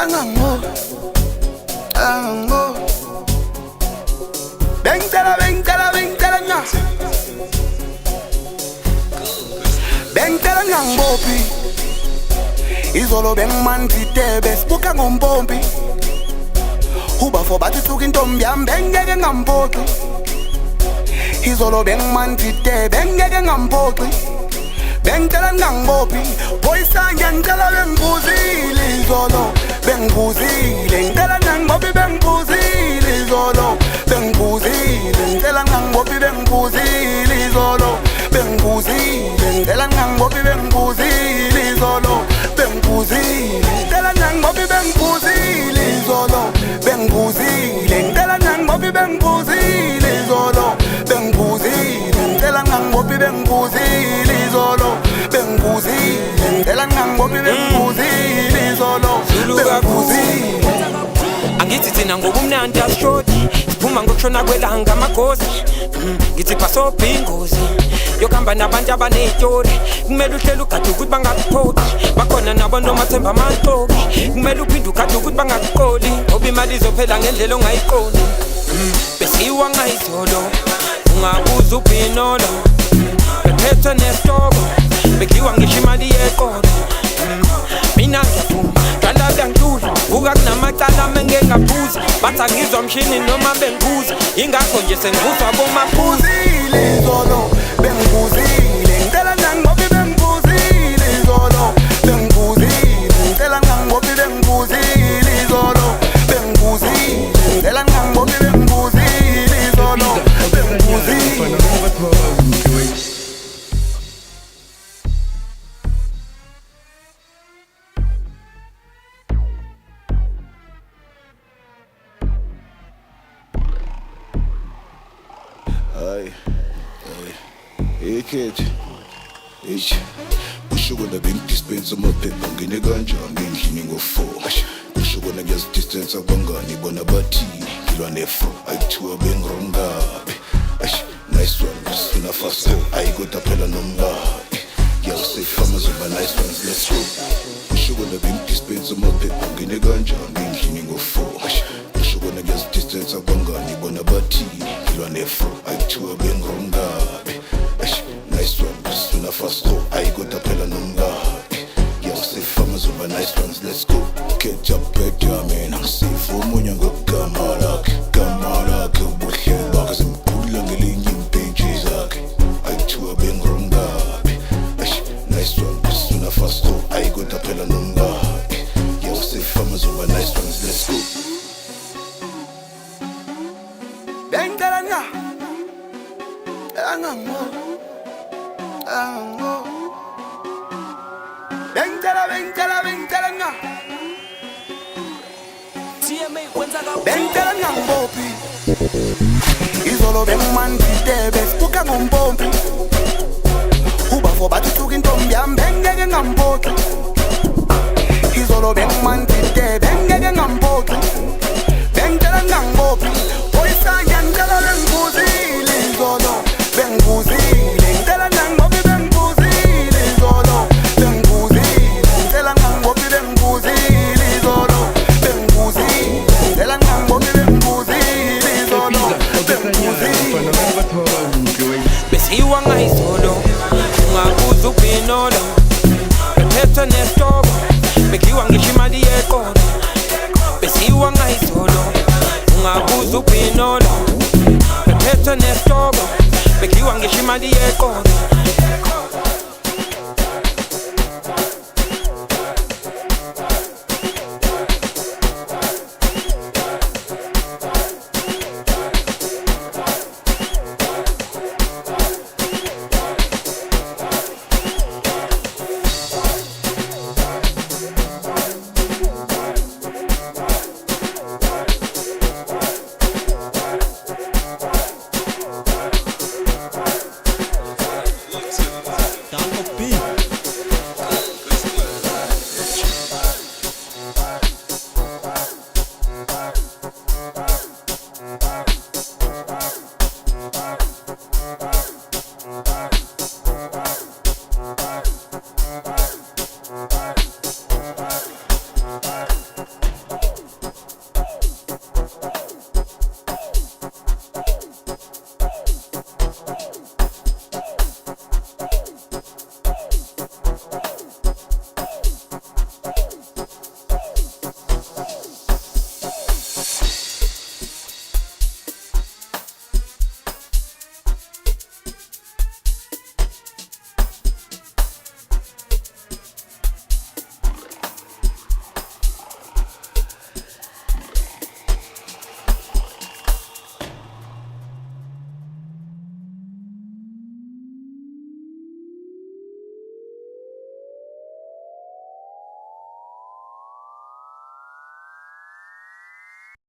Angango Bengtala nga Bengtala ngangbopi Izolo bengmanzi tebe Spuka ngompompi Huba for bathi suka intombi yami bengeke ngampoqi Izolo bengmanzi tebe bengeke ngampoqi Bengtala ngangbopi Boyisanga ngitala bengibuzile izolo Bengibuzile ngitala ngangbopi bengibuzile izolo Bengibuzile ngitala ngangbopi bengibuzile izolo Bengibuzile ngitala ngangbopi bengibuzile izolo Bengibuzile ngitala ngangbopi bengibuzile izolo Bengibuzile ngitala ngangbopi bengibuzile izolo Bengibuzile ngitala ngangbopi bengibuzile izolo Bengibuzile ngitala ngangbopi bengibuzile izolo Bengibuzile Angithi thina ngobumnandi asishodi siphuma ngokushona kwelanga amakhosi ngithi basobha ingozi yokuhamba nabantu abaney'tori kumele uhlele ugade ukuthi bangakuphoti bakhona nabantomathemba amantoki kumele uphinde ugade ukuthi bangakuqoli ngoba imali izophela ngendlela ongayiqondi besiwa ngayizolo ungabuza ubhinolo bephethwe nesitoko bekhiwa ngisho imali yeqolo mina ngiyavuma qala kuyangitula vuka kunamacala mengengaphuza bathi angizwa mshini noma bengiphuza ingakho nje sengivuzwa bomaphuza izolo bengibuzile ngicela ngangbopi bengibuzile izolo Bengibuzile ngicela ngangbopi bengibuzile izolo Bengibuzile ngicela ngangbopi bengibuzile izolo Bengibuzile Hey kid, usho kona bengidispensa amaphepha ngene kanjani endlini ngo-4 usho kona ngiyazidistance abangani bona bathini ngilwa ne-4 ayithiwa bengirongabe nice one sifuna fast ayikoda phela nombabi ngiyawusefa mazoba nice ones let's go usho kona bengidispensa amaphepha ngene kanjani endlini ngo-4 usho kona ngiyazidistance abangani bona bathini ngilwa ne-4 ayithiwa bengirongabe nice one, sifuna fast go ayikoda phela nomngaki ngiyawusefa mazoba nice ones let's go catch up back yami angisifa omunye ngokugama lakhe ubuhle bakhe zimkhula ngelinye impage zakhe ayithiwa bengirongabi nice one, sifuna fast go ayikoda phela nomngaki ngiyawusefa mazoba nice ones let's go Bengtala nga Angango Bengtala nga Bengtala ngangbopi Izolo bengmanzi tebe Spuka ngompompi Huba for bathi suka intombi yami bengeke ngampoqi Izolo bengmanzi tebe bengeke ngampoqi Bengtala ngangbopi Boyisanga ngicela bengibuzile izolo Bengibuzile ngicela ngangbopi bengibuzile izolo Bengibuzile ngicela ngangbopi bengibuzile izolo Bengibuzile ngicela ngangbopi bengibuzile izolo Bengibuzile besiwa ngayizolo ungabuza ubhinolo bephethwe nesitoko bekhiwa ngisho imali yeqolo besiwa ngayizolo ungabuza ubhinolo bephethwe nesitoko bekhiwa ngisho imali yeqolo